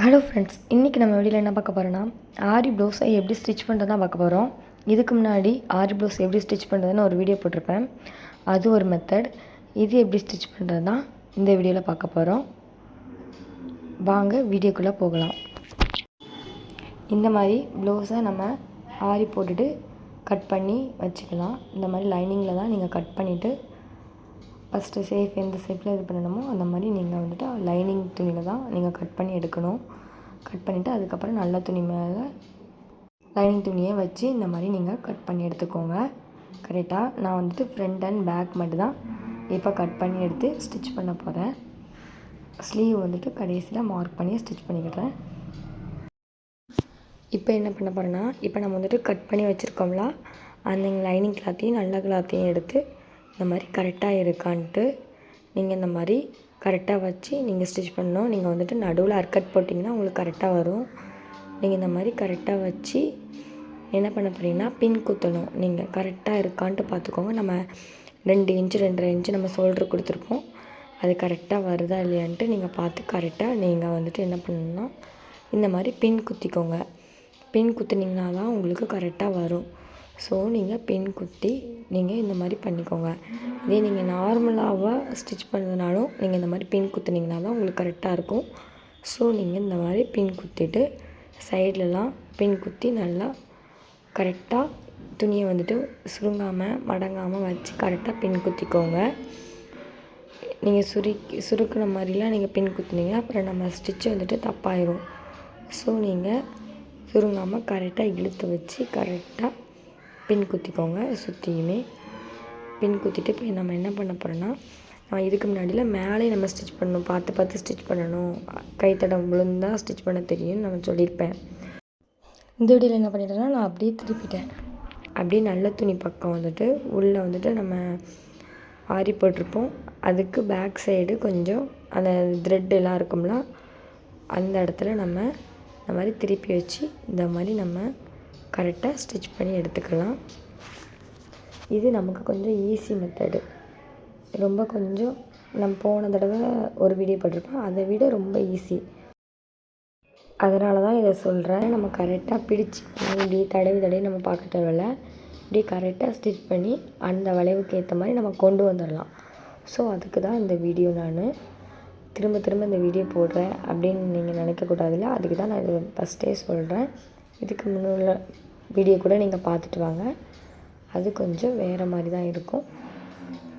Hello friends, இன்றைக்கி நம்ம வீடியோவில் என்ன பார்க்க போகிறோன்னா ஆரி ப்ளவுஸை எப்படி ஸ்டிச் பண்ணுறது தான் பார்க்க போகிறோம். இதுக்கு முன்னாடி ஆரி ப்ளவுஸ் எப்படி ஸ்டிச் பண்ணுறதுன்னு ஒரு வீடியோ போட்டிருப்பேன். அது ஒரு மெத்தட். இது எப்படி ஸ்டிச் பண்ணுறது தான் இந்த வீடியோவில் பார்க்க போகிறோம். வாங்க வீடியோக்குள்ளே போகலாம். இந்த மாதிரி ப்ளவுஸை நம்ம ஆரி போட்டுட்டு கட் பண்ணி வச்சுக்கலாம். இந்த மாதிரி லைனிங்கில் தான் நீங்கள் கட் பண்ணிவிட்டு ஃபஸ்ட்டு எந்த ஷேப்பில் இது பண்ணணுமோ அந்த மாதிரி நீங்கள் வந்துட்டு லைனிங் துணியில் தான் நீங்கள் கட் பண்ணி எடுக்கணும். கட் பண்ணிவிட்டு அதுக்கப்புறம் நல்ல துணி மேலே லைனிங் துணியை வச்சு இந்த மாதிரி நீங்கள் கட் பண்ணி எடுத்துக்கோங்க. கரெக்டாக நான் வந்துட்டு ஃப்ரண்ட் அண்ட் பேக் மட்டும் தான் இப்போ கட் பண்ணி எடுத்து ஸ்டிச் பண்ண போகிறேன். ஸ்லீவ் வந்துட்டு கடைசியில் மார்க் பண்ணி ஸ்டிச் பண்ணிக்கிடுறேன். இப்போ என்ன பண்ண போகிறேன்னா, இப்போ நம்ம வந்துட்டு கட் பண்ணி வச்சுருக்கோம்ல, அந்த லைனிங் கிளாத்தையும் நல்ல கிளாத்தையும் எடுத்து இந்த மாதிரி கரெக்டாக இருக்கான்ட்டு நீங்கள் இந்த மாதிரி கரெக்டாக வச்சு நீங்கள் ஸ்டிச் பண்ணணும். நீங்கள் வந்துட்டு நடுவில் அர்கட் போட்டிங்கன்னா உங்களுக்கு கரெக்டாக வரும். நீங்கள் இந்த மாதிரி கரெக்டாக வச்சு என்ன பண்ண போகிறீங்கன்னா பின் குத்தணும். நீங்கள் கரெக்டாக இருக்கான்ட்டு பார்த்துக்கோங்க. நம்ம 2 இன்ச்சு 2.5 இன்ச்சு நம்ம ஷோல்டர் கொடுத்துருப்போம். அது கரெக்டாக வருதா இல்லையான்ட்டு நீங்கள் பார்த்து கரெக்டாக நீங்கள் வந்துட்டு என்ன பண்ணணும்னா இந்த மாதிரி பின் குத்திக்கோங்க. பின் குத்துனிங்கன்னா தான் உங்களுக்கு கரெக்டாக வரும். ஸோ நீங்கள் பின் குத்தி நீங்கள் இந்த மாதிரி பண்ணிக்கோங்க. இதே நீங்கள் நார்மலாக ஸ்டிச் பண்ணுறதுனாலும் நீங்கள் இந்த மாதிரி பின் குத்துனிங்கன்னா தான் உங்களுக்கு கரெக்டாக இருக்கும். ஸோ நீங்கள் இந்த மாதிரி பின் குத்திட்டு சைட்லலாம் பின் குத்தி நல்லா கரெக்டாக துணியை வந்துட்டு சுருங்காமல் மடங்காமல் வச்சு கரெக்டாக பின் குத்திக்கோங்க. நீங்கள் சுருக்கின மாதிரிலாம் நீங்கள் பின் குத்துனீங்கன்னா அப்புறம் நம்ம ஸ்டிச்சு வந்துட்டு தப்பாயிரும். ஸோ நீங்கள் சுருங்காமல் கரெக்டாக இழுத்து வச்சு கரெக்டாக பின் குத்திக்கோங்க. சுற்றியுமே பின் குத்திட்டு இப்போ நம்ம என்ன பண்ண போகிறோன்னா, நான் இதுக்கு முன்னாடியில் மேலே நம்ம ஸ்டிச் பண்ணணும், பார்த்து ஸ்டிச் பண்ணணும், கைத்தடம் விழுந்தால் ஸ்டிச் பண்ண தெரியும்னு நம்ம சொல்லியிருப்பேன். இந்த வீடியோவில் என்ன பண்ணிட்டேன்னா நான் அப்படியே திருப்பிட்டேன். அப்படியே நல்ல துணி பக்கம் வந்துட்டு உள்ளே வந்துட்டு நம்ம ஆரி போட்டிருப்போம். அதுக்கு பேக் சைடு கொஞ்சம் அந்த த்ரெட் எல்லாம் இருக்கும்ல, அந்த இடத்துல நம்ம இந்த மாதிரி திருப்பி வச்சு இந்த மாதிரி நம்ம கரெக்டாக ஸ்டிச் பண்ணி எடுத்துக்கலாம். இது நமக்கு கொஞ்சம் ஈஸி மெத்தடு. ரொம்ப கொஞ்சம் நம்ம போன தடவை ஒரு வீடியோ போட்டிருப்போம், அதை விட ரொம்ப ஈஸி. அதனால தான் இதை சொல்கிறேன். நம்ம கரெக்டாக பிடிச்சி இப்படி தடவி நம்ம பார்க்க தேவையில்ல. இப்படி கரெக்டாக ஸ்டிச் பண்ணி அந்த வளைவுக்கு ஏற்ற மாதிரி நம்ம கொண்டு வந்துடலாம். ஸோ அதுக்கு தான் இந்த வீடியோ நான் திரும்ப இந்த வீடியோ போடுறேன் அப்படின்னு நீங்கள் நினைக்கக்கூடாதுல்ல. அதுக்கு தான் நான் இது ஃபஸ்ட்டே சொல்கிறேன். இதுக்கு முன்னுள்ள வீடியோ கூட நீங்கள் பார்த்துட்டு வாங்க. அது கொஞ்சம் வேறு மாதிரி தான் இருக்கும்.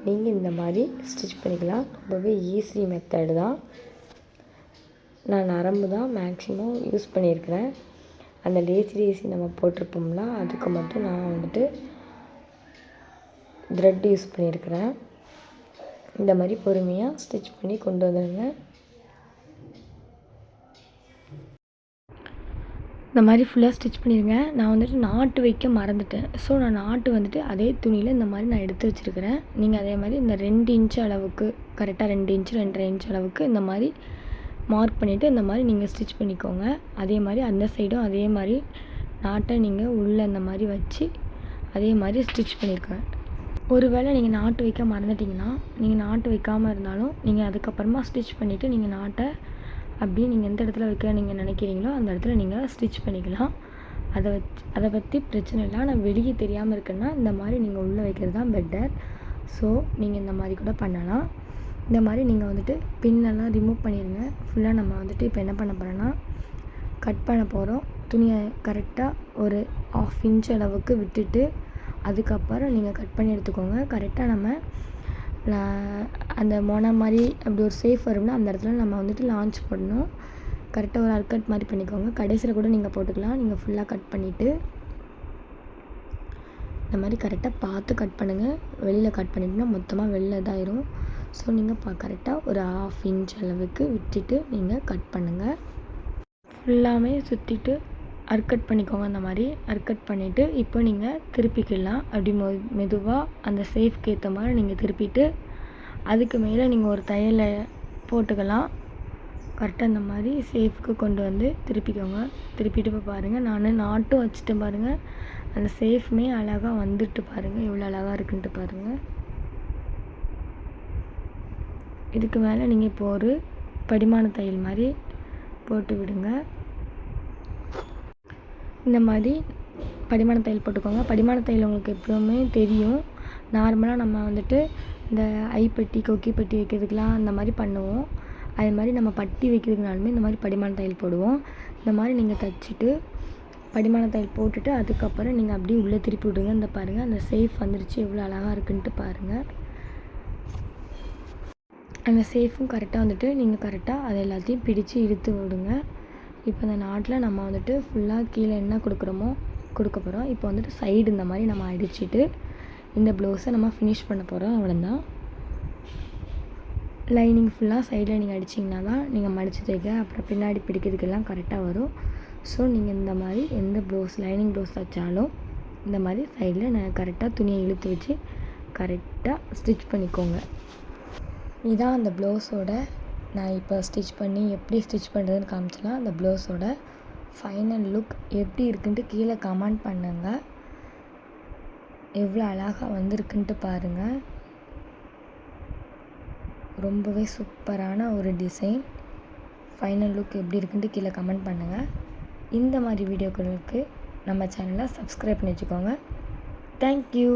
நீங்கள் இந்த மாதிரி ஸ்டிச் பண்ணிக்கலாம். ரொம்பவே ஈஸி மெத்தடு தான். நான் நரம்பு தான் மேக்ஸிமம் யூஸ் பண்ணியிருக்கிறேன். அந்த டேசி நம்ம போட்டிருப்போம்ல, அதுக்கு மட்டும் நான் வந்துட்டு த்ரெட் யூஸ் பண்ணியிருக்கிறேன். இந்த மாதிரி பொறுமையாக ஸ்டிச் பண்ணி கொண்டு வந்துடுங்க. இந்த மாதிரி ஃபுல்லாக ஸ்டிச் பண்ணிடுங்க. நான் வந்துட்டு நாட்டு வைக்க மறந்துட்டேன். ஸோ நான் நாட்டு வந்துட்டு அதே துணியில் இந்த மாதிரி நான் எடுத்து வச்சுருக்கிறேன். நீங்கள் அதே மாதிரி இந்த 2 இன்ச்சு அளவுக்கு கரெக்டாக 2 இன்ச்சு 2.5 இன்ச்சு அளவுக்கு இந்த மாதிரி மார்க் பண்ணிவிட்டு இந்த மாதிரி நீங்கள் ஸ்டிச் பண்ணிக்கோங்க. அதே மாதிரி அந்த சைடும் அதே மாதிரி நாட்டை நீங்கள் உள்ளே இந்த மாதிரி வச்சு அதே மாதிரி ஸ்டிச் பண்ணியிருக்கேன். ஒருவேளை நீங்கள் நாட்டு வைக்க மறந்துட்டிங்கன்னா, நீங்கள் நாட்டு வைக்காமல் இருந்தாலும் நீங்கள் அதுக்கப்புறமா ஸ்டிச் பண்ணிவிட்டு நீங்கள் நாட்டை அப்படியே நீங்கள் எந்த இடத்துல வைக்க நீங்கள் நினைக்கிறீங்களோ அந்த இடத்துல நீங்கள் ஸ்டிச் பண்ணிக்கலாம். அதை பற்றி பிரச்சனை இல்லை. ஆனால் வெளியே தெரியாமல் இருக்குன்னா இந்த மாதிரி நீங்கள் உள்ளே வைக்கிறது தான் பெட்டர். ஸோ நீங்கள் இந்த மாதிரி கூட பண்ணலாம். இந்த மாதிரி நீங்கள் வந்துட்டு பின்னெல்லாம் ரிமூவ் பண்ணிடுங்க. ஃபுல்லாக நம்ம வந்துட்டு இப்போ என்ன பண்ண போகிறோன்னா கட் பண்ண போகிறோம். துணியை கரெக்டாக ஒரு 1/2 இன்ச் அளவுக்கு விட்டுட்டு அதுக்கப்புறம் நீங்கள் கட் பண்ணி எடுத்துக்கோங்க. கரெக்டாக நம்ம அந்த மொனை மாதிரி அப்படி ஒரு சேஃப் வரும்னா அந்த இடத்துல நம்ம வந்துட்டு லான்ச் பண்ணணும். கரெக்டாக ஒரு அர்கட் மாதிரி பண்ணிக்கோங்க. கடைசியில் கூட நீங்கள் போட்டுக்கலாம். நீங்கள் ஃபுல்லாக கட் பண்ணிவிட்டு இந்த மாதிரி கரெக்டாக பார்த்து கட் பண்ணுங்கள். வெளியில் கட் பண்ணிட்டோம்னா மொத்தமாக வெளில இதாயிரும். ஸோ நீங்கள் கரெக்டாக ஒரு 1/2 இன்ச் அளவுக்கு விட்டுட்டு நீங்கள் கட் பண்ணுங்கள். ஃபுல்லாமே சுற்றிட்டு அர்கட் பண்ணிக்கோங்க. அந்த மாதிரி அர்கட் பண்ணிவிட்டு இப்போ நீங்கள் திருப்பிக்கலாம். அப்படி மெதுவாக அந்த சேஃப்க்கு ஏற்ற மாதிரி நீங்கள் திருப்பிட்டு அதுக்கு மேலே நீங்கள் ஒரு தையலை போட்டுக்கலாம். கரெக்டாக இந்த மாதிரி சேஃப்க்கு கொண்டு வந்து திருப்பிக்கோங்க. திருப்பிட்டு இப்போ பாருங்கள், நான் நாட்டும் வச்சுட்டேன் பாருங்கள். அந்த சேஃப்மே அழகாக வந்துட்டு பாருங்கள், எவ்வளோ அழகாக இருக்குன்ட்டு பாருங்கள். இதுக்கு மேலே நீங்கள் இப்போ ஒரு படிமான தையல் மாதிரி போட்டு விடுங்க. இந்த மாதிரி படிமான தையல் போட்டுக்கோங்க. படிமான தையல் உங்களுக்கு எப்பவுமே தெரியும். நார்மலாக நம்ம வந்துட்டு இந்த ஐப்பட்டி கொக்கி பட்டி வைக்கிறதுக்கெலாம் அந்த மாதிரி பண்ணுவோம். அது மாதிரி நம்ம பட்டி வைக்கிறதுனாலுமே இந்த மாதிரி படிமான தையல் போடுவோம். இந்த மாதிரி நீங்கள் தைச்சிட்டு படிமான தையல் போட்டுட்டு அதுக்கப்புறம் நீங்கள் அப்படியே உள்ளே திருப்பி விடுங்க. இந்த பாருங்கள், அந்த சேஃப் வந்துடுச்சு, எவ்வளோ அழகாக இருக்குன்ட்டு பாருங்கள். அந்த சேஃபும் கரெக்டாக வந்துட்டு நீங்கள் கரெக்டாக அதை எல்லாத்தையும் பிடிச்சு இழுத்து விடுங்க. இப்போ இந்த நாட்டில் நம்ம வந்துட்டு ஃபுல்லாக கீழே என்ன கொடுக்குறோமோ கொடுக்க போகிறோம். இப்போ வந்துட்டு சைடு இந்த மாதிரி நம்ம அடிச்சுட்டு இந்த ப்ளவுஸை நம்ம ஃபினிஷ் பண்ண போகிறோம். அவ்வளோதான். லைனிங் ஃபுல்லாக சைடில் நீங்கள் அடிச்சிங்கன்னா தான் நீங்கள் மடித்து தைக்க அப்புறம் பின்னாடி பிடிக்கிறதுக்கெல்லாம் கரெக்டாக வரும். ஸோ நீங்கள் இந்த மாதிரி எந்த ப்ளவுஸ் லைனிங் ப்ளவுஸ் தைச்சாலும் இந்த மாதிரி சைடில் நான் கரெக்டாக துணியை இழுத்து வச்சு கரெக்டாக ஸ்டிச் பண்ணிக்கோங்க. இதான் அந்த ப்ளவுஸோட நான் இப்போ ஸ்டிச் பண்ணி எப்படி ஸ்டிச் பண்ணுறதுன்னு காமிச்சலாம். அந்த ப்ளவுஸோட ஃபைனல் லுக் எப்படி இருக்குன்ட்டு கீழே கமெண்ட் பண்ணுங்கள். எவ்வளோ அழகாக வந்திருக்குன்ட்டு பாருங்கள். ரொம்பவே சூப்பரான ஒரு டிசைன். ஃபைனல் லுக் எப்படி இருக்குன்ட்டு கீழே கமெண்ட் பண்ணுங்கள். இந்த மாதிரி வீடியோக்களுக்கு நம்ம சேனலை சப்ஸ்கிரைப் பண்ணி வச்சுக்கோங்க. தேங்க்யூ.